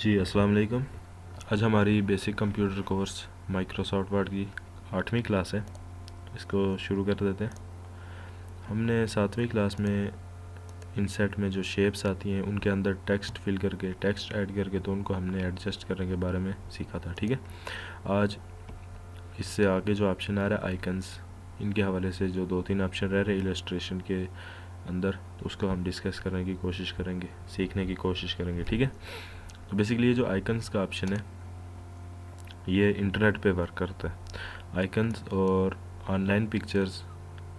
जी अस्सलाम वालेकुम। आज हमारी basic computer course Microsoft word की 8वीं क्लास है। इसको शुरू कर देते हैं। हमने 7वीं क्लास में इनसेट में जो शेप्स आती हैं उनके अंदर टेक्स्ट फिल करके टेक्स्ट ऐड करके तो उनको हमने एडजस्ट करने के बारे में सीखा था। ठीक है, आज इससे आगे जो ऑप्शन आ रहा है आइकन्स, इनके हवाले से जो 2-3 ऑप्शन रह रहे इलस्ट्रेशन के अंदर, तो उसको हम डिस्कस करने की कोशिश करेंगे, सीखने की कोशिश करेंगे। ठीक है, तो बेसिकली ये जो आइकन्स का ऑप्शन है ये इंटरनेट पे वर्क करता है। आइकन्स और ऑनलाइन पिक्चर्स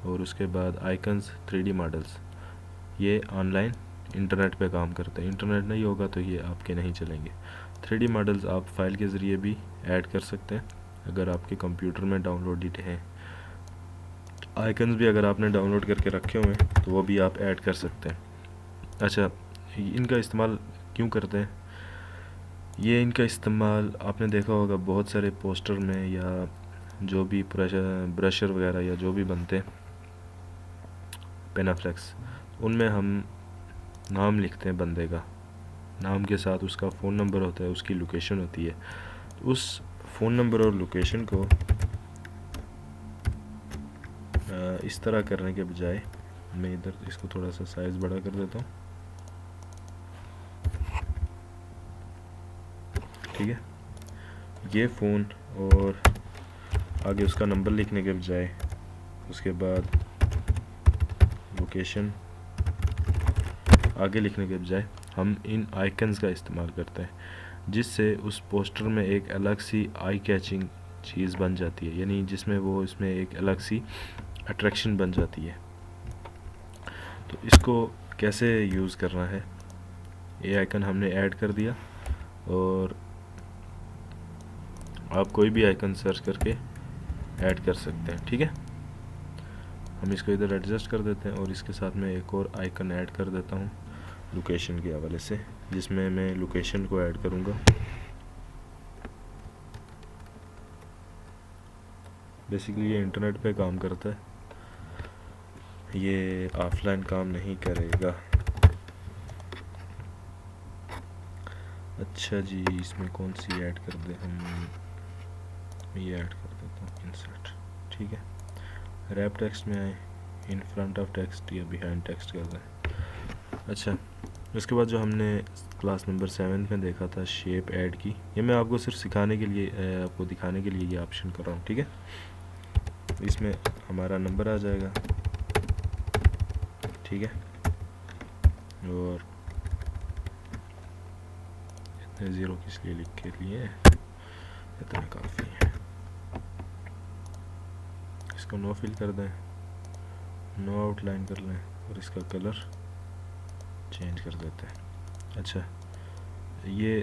और उसके बाद आइकन्स 3D मॉडल्स, ये ऑनलाइन इंटरनेट पे काम करते हैं। इंटरनेट नहीं होगा तो ये आपके नहीं चलेंगे। 3D मॉडल्स आप फाइल के ज़रिए भी ऐड कर सकते हैं अगर आपके कंप्यूटर में डाउनलोडेड हैं। आइकन्स भी अगर आपने डाउनलोड करके रखे हुए हैं तो वो भी आप ऐड कर सकते हैं। अच्छा, इनका इस्तेमाल क्यों करते हैं? ये इनका इस्तेमाल आपने देखा होगा बहुत सारे पोस्टर में या जो भी ब्रशर वगैरह या जो भी बनते हैं, पेनाफ्लेक्स, उनमें हम नाम लिखते हैं बंदे का, नाम के साथ उसका फ़ोन नंबर होता है, उसकी लोकेशन होती है। उस फ़ोन नंबर और लोकेशन को इस तरह करने के बजाय मैं इधर इसको थोड़ा सा साइज़ बड़ा कर देता हूँ। ठीक है, ये फ़ोन और आगे उसका नंबर लिखने के बजाय उसके बाद लोकेशन आगे लिखने के बजाय हम इन आइकन्स का इस्तेमाल करते हैं, जिससे उस पोस्टर में एक अलग सी आई कैचिंग चीज़ बन जाती है, यानी जिसमें वो इसमें एक अलग सी अट्रैक्शन बन जाती है। तो इसको कैसे यूज़ करना है, ये आइकन हमने ऐड कर दिया और आप कोई भी आइकन सर्च करके ऐड कर सकते हैं। ठीक है, हम इसको इधर एडजस्ट कर देते हैं और इसके साथ में एक और आइकन ऐड कर देता हूँ लोकेशन के हवाले से, जिसमें मैं लोकेशन को ऐड करूँगा। बेसिकली ये इंटरनेट पे काम करता है, ये ऑफलाइन काम नहीं करेगा। अच्छा जी, इसमें कौन सी ऐड कर दें हम? ये ऐड कर देता हूँ इंसर्ट। ठीक है, रैप टेक्स्ट में आए, इन फ्रंट ऑफ टेक्स्ट या बिहाइंड टेक्स्ट कर दें। अच्छा, उसके बाद जो हमने क्लास नंबर 7 में देखा था शेप ऐड की, ये मैं आपको सिर्फ सिखाने के लिए, आपको दिखाने के लिए ये ऑप्शन कर रहा हूँ। ठीक है, इसमें हमारा नंबर आ जाएगा। ठीक है, और इतने ज़ीरो किस लिए लिख के लिए, इतना काफ़ी है। इसको नो फिल कर दें, नो आउटलाइन कर लें और इसका कलर चेंज कर देते हैं। अच्छा, ये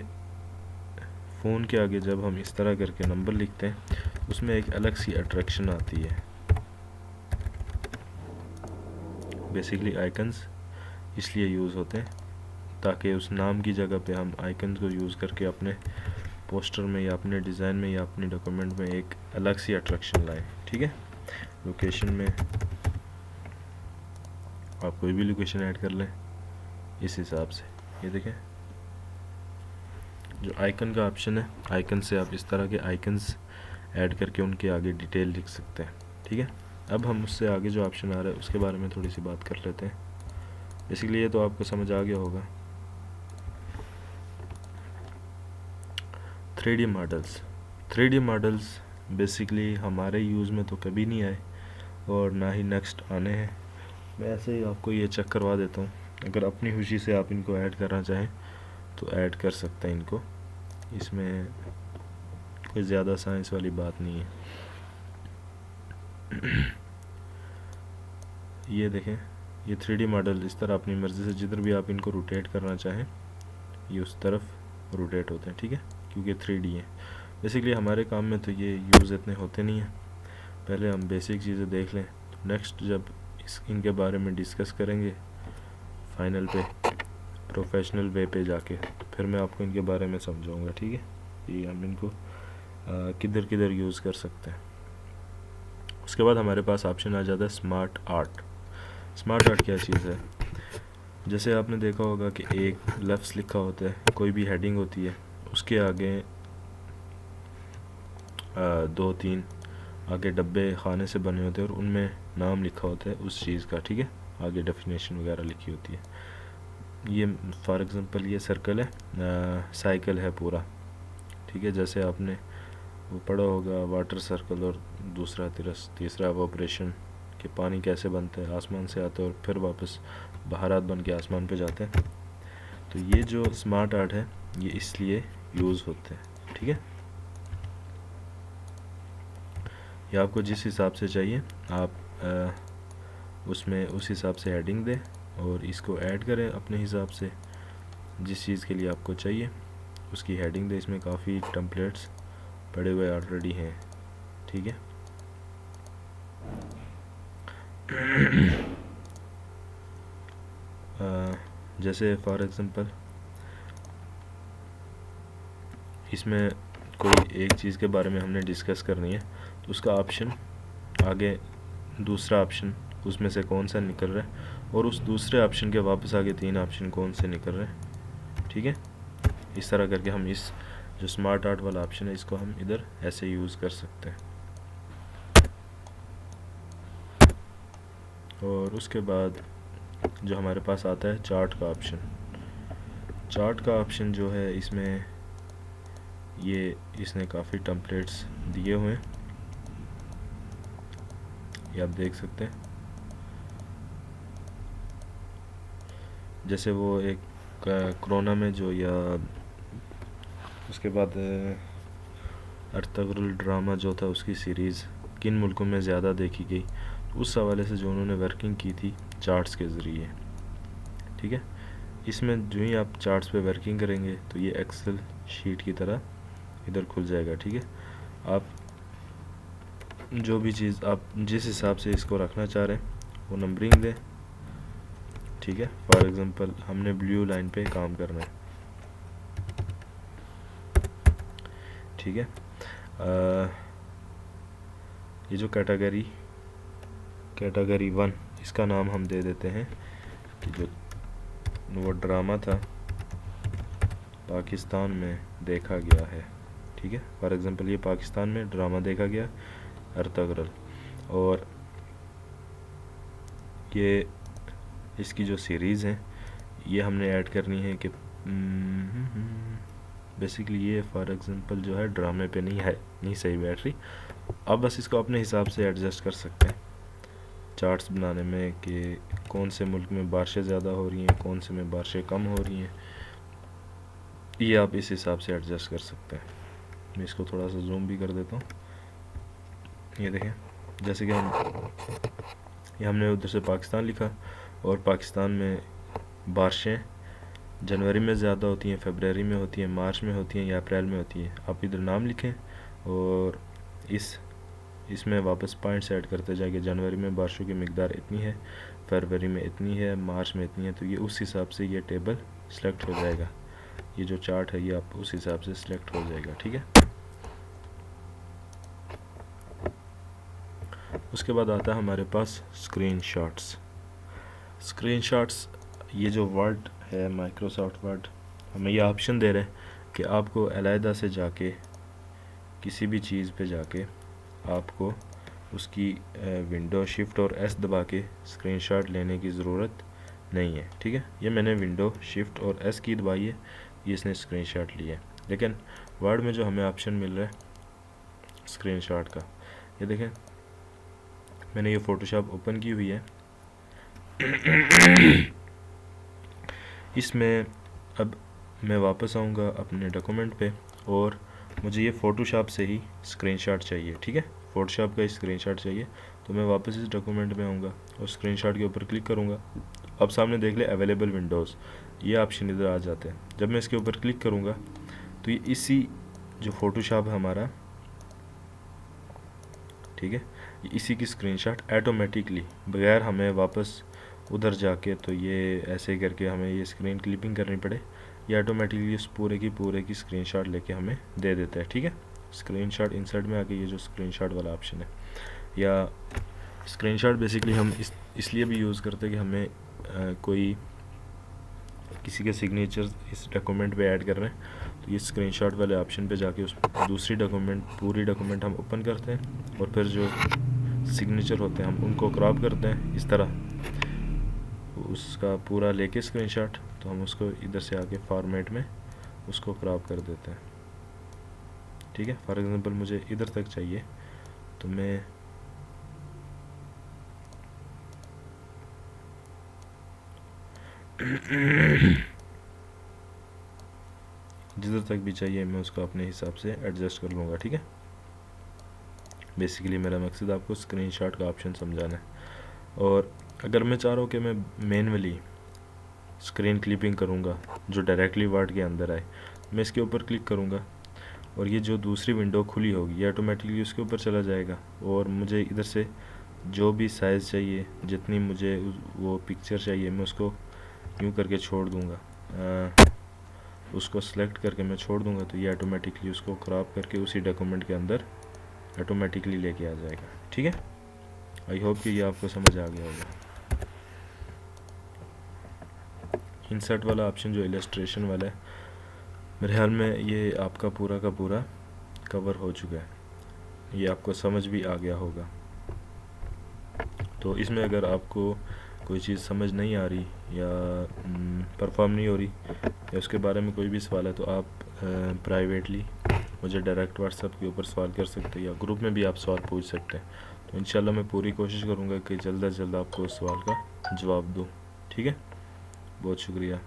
फ़ोन के आगे जब हम इस तरह करके नंबर लिखते हैं उसमें एक अलग सी अट्रैक्शन आती है। बेसिकली आइकन्स इसलिए यूज़ होते हैं ताकि उस नाम की जगह पे हम आइकन्स को यूज़ करके अपने पोस्टर में या अपने डिज़ाइन में या अपने डॉक्यूमेंट में एक अलग सी अट्रैक्शन लाएं। ठीक है, लोकेशन में आप कोई भी लोकेशन ऐड कर लें इस हिसाब से। ये देखें, जो आइकन का ऑप्शन है, आइकन से आप इस तरह के आइकन्स ऐड करके उनके आगे डिटेल लिख सकते हैं। ठीक है, अब हम उससे आगे जो ऑप्शन आ रहा है उसके बारे में थोड़ी सी बात कर लेते हैं। बेसिकली ये तो आपको समझ आ गया होगा। 3D models, 3D models basically हमारे यूज़ में तो कभी नहीं आए और ना ही नेक्स्ट आने हैं। मैं ऐसे ही आपको ये चेक करवा देता हूँ, अगर अपनी खुशी से आप इनको ऐड करना चाहें तो ऐड कर सकते हैं इनको, इसमें कोई ज़्यादा साइंस वाली बात नहीं है। ये देखें, ये 3D मॉडल इस तरह अपनी मर्ज़ी से जिधर भी आप इनको रोटेट करना चाहें ये उस तरफ रोटेट होते हैं। ठीक है, क्योंकि 3D है। बेसिकली हमारे काम में तो ये यूज़ इतने होते नहीं हैं। पहले हम बेसिक चीज़ें देख लें, तो नेक्स्ट जब इनके बारे में डिस्कस करेंगे फाइनल पे, प्रोफेशनल वे पे जाके, फिर मैं आपको इनके बारे में समझाऊंगा। ठीक है, कि हम इनको किधर किधर यूज़ कर सकते हैं। उसके बाद हमारे पास ऑप्शन आ जाता है स्मार्ट आर्ट। स्मार्ट आर्ट क्या चीज़ है? जैसे आपने देखा होगा कि एक लफ्ज़ लिखा होता है, कोई भी हेडिंग होती है, उसके आगे 2-3 आगे डब्बे खाने से बने होते हैं और उनमें नाम लिखा होता है उस चीज़ का, ठीक है, आगे डेफिनेशन वगैरह लिखी होती है। ये फॉर एग्ज़ाम्पल ये सर्कल है, साइकिल है पूरा, ठीक है। जैसे आपने वो पढ़ा होगा वाटर सर्कल, और दूसरा तीसरा ऑपरेशन कि पानी कैसे बनता है, आसमान से आता है और फिर वापस बहारात बन के आसमान पे जाते हैं। तो ये जो स्मार्ट आर्ट है ये इसलिए यूज़ होते हैं, ठीक है। ये आपको जिस हिसाब से चाहिए आप उसमें उस हिसाब से हेडिंग दें और इसको ऐड करें अपने हिसाब से, जिस चीज़ के लिए आपको चाहिए उसकी हेडिंग दें। इसमें काफ़ी टेम्पलेट्स पड़े हुए ऑलरेडी हैं, ठीक है। जैसे फॉर एग्ज़ाम्पल इसमें कोई एक चीज़ के बारे में हमने डिस्कस करनी है तो उसका ऑप्शन आगे, दूसरा ऑप्शन उसमें से कौन सा निकल रहा है और उस दूसरे ऑप्शन के वापस आगे 3 ऑप्शन कौन से निकल रहे हैं, ठीक है। इस तरह करके हम इस जो स्मार्ट आर्ट वाला ऑप्शन है इसको हम इधर ऐसे यूज़ कर सकते हैं। और उसके बाद जो हमारे पास आता है चार्ट का ऑप्शन। चार्ट का ऑप्शन जो है इसमें ये इसने काफ़ी टेम्पलेट्स दिए हुए हैं, ये आप देख सकते हैं। जैसे वो एक कोरोना में जो, या उसके बाद अर्तगरुल ड्रामा जो था उसकी सीरीज़ किन मुल्कों में ज़्यादा देखी गई, उस हवाले से जो उन्होंने वर्किंग की थी चार्ट्स के ज़रिए, ठीक है। इसमें जो ही आप चार्ट्स पे वर्किंग करेंगे तो ये एक्सेल शीट की तरह इधर खुल जाएगा, ठीक है। आप जो भी चीज़ आप जिस हिसाब से इसको रखना चाह रहे हैं वो नंबरिंग दें, ठीक है। फॉर एग्ज़ाम्पल हमने ब्लू लाइन पे काम करना है, ठीक है। ये जो कैटेगरी 1 इसका नाम हम दे देते हैं कि जो वो ड्रामा था पाकिस्तान में देखा गया है, ठीक है। फॉर एग्ज़ाम्पल ये पाकिस्तान में ड्रामा देखा गया अर्तगरल, और ये इसकी जो सीरीज़ है ये हमने ऐड करनी है कि बेसिकली ये फॉर एग्ज़ाम्पल जो है ड्रामे पे नहीं सही बैठ रही। अब बस इसको अपने हिसाब से एडजस्ट कर सकते हैं चार्ट्स बनाने में कि कौन से मुल्क में बारिशें ज़्यादा हो रही हैं, कौन से में बारिशें कम हो रही हैं, ये आप इस हिसाब से एडजस्ट कर सकते हैं। मैं इसको थोड़ा सा जूम भी कर देता हूँ। ये देखें, जैसे कि ये हमने उधर से पाकिस्तान लिखा और पाकिस्तान में बारिशें जनवरी में ज़्यादा होती हैं, फरवरी में होती हैं, मार्च में होती हैं या अप्रैल में होती हैं। आप इधर नाम लिखें और इसमें वापस पॉइंट्स ऐड करते जाएंगे। जनवरी में बारिशों की मिकदार इतनी है, फरवरी में इतनी है, मार्च में इतनी है, तो ये उस हिसाब से ये टेबल सेलेक्ट हो जाएगा। ये जो चार्ट है ये आप उस हिसाब से सिलेक्ट हो जाएगा, ठीक है। उसके बाद आता है हमारे पास स्क्रीनशॉट्स। ये जो वर्ड है माइक्रोसॉफ्ट वर्ड हमें ये ऑप्शन दे रहे हैं कि आपको अलहदा से जाके किसी भी चीज़ पे जाके आपको उसकी विंडो शिफ्ट और एस दबा के स्क्रीनशॉट लेने की ज़रूरत नहीं है, ठीक है। ये मैंने विंडो शिफ्ट और एस की दबाई है, ये इसने स्क्रीनशॉट लिया है। लेकिन वर्ड में जो हमें ऑप्शन मिल रहा है स्क्रीनशॉट का, ये देखें मैंने ये फ़ोटोशॉप ओपन की हुई है। इसमें अब मैं वापस आऊँगा अपने डॉक्यूमेंट पे और मुझे ये फ़ोटोशॉप से ही स्क्रीनशॉट चाहिए, ठीक है। फ़ोटोशॉप का ही स्क्रीनशॉट चाहिए, तो मैं वापस इस डॉक्यूमेंट में आऊँगा और स्क्रीनशॉट के ऊपर क्लिक करूँगा। अब सामने देख ले अवेलेबल विंडोज़, ये ऑप्शन इधर आ जाते हैं। जब मैं इसके ऊपर क्लिक करूँगा तो ये इसी जो फ़ोटोशॉप है हमारा, ठीक है, इसी की स्क्रीनशॉट ऑटोमेटिकली बगैर हमें वापस उधर जाके तो ये ऐसे करके हमें ये स्क्रीन क्लिपिंग करनी पड़े, ये ऑटोमेटिकली इस पूरे की स्क्रीनशॉट लेके हमें दे देता है, ठीक है। स्क्रीनशॉट इंसर्ट में आके ये जो स्क्रीनशॉट वाला ऑप्शन है, या स्क्रीनशॉट बेसिकली हम इसलिए भी यूज़ करते हैं कि हमें कोई किसी के सिग्नेचर इस डॉक्यूमेंट पे ऐड कर रहे हैं, तो ये स्क्रीनशॉट वाले ऑप्शन पे जाके उस दूसरी डॉक्यूमेंट पूरी डॉक्यूमेंट हम ओपन करते हैं और फिर जो सिग्नेचर होते हैं हम उनको क्रॉप करते हैं इस तरह, उसका पूरा लेके स्क्रीनशॉट, तो हम उसको इधर से आके फॉर्मेट में उसको क्रॉप कर देते हैं। ठीक है, फॉर एग्जांपल मुझे इधर तक चाहिए, तो मैं जिधर तक भी चाहिए मैं उसको अपने हिसाब से एडजस्ट कर लूँगा। ठीक है, बेसिकली मेरा मकसद आपको स्क्रीनशॉट का ऑप्शन समझाना है। और अगर मैं चाह रहा हूँ कि मैं मैनुअली स्क्रीन क्लिपिंग करूँगा जो डायरेक्टली वर्ड के अंदर आए, मैं इसके ऊपर क्लिक करूँगा और ये जो दूसरी विंडो खुली होगी ये ऑटोमेटिकली उसके ऊपर चला जाएगा, और मुझे इधर से जो भी साइज़ चाहिए, जितनी मुझे वो पिक्चर चाहिए, मैं उसको यूँ करके छोड़ दूँगा, उसको सेलेक्ट करके मैं छोड़ दूँगा, तो ये ऑटोमेटिकली उसको क्रॉप करके उसी डॉक्यूमेंट के अंदर ऑटोमेटिकली लेके आ जाएगा। ठीक है, आई होप कि ये आपको समझ आ गया होगा। इंसर्ट वाला ऑप्शन जो इलस्ट्रेशन वाला है, मेरे ख्याल में ये आपका पूरा का पूरा कवर हो चुका है, ये आपको समझ भी आ गया होगा। तो इसमें अगर आपको कोई चीज़ समझ नहीं आ रही या परफॉर्म नहीं हो रही या उसके बारे में कोई भी सवाल है, तो आप प्राइवेटली मुझे डायरेक्ट व्हाट्सएप के ऊपर सवाल कर सकते हैं या ग्रुप में भी आप सवाल पूछ सकते हैं। तो इंशाल्लाह मैं पूरी कोशिश करूँगा कि जल्द से जल्द आपको उस सवाल का जवाब दूँ। ठीक है, बहुत शुक्रिया।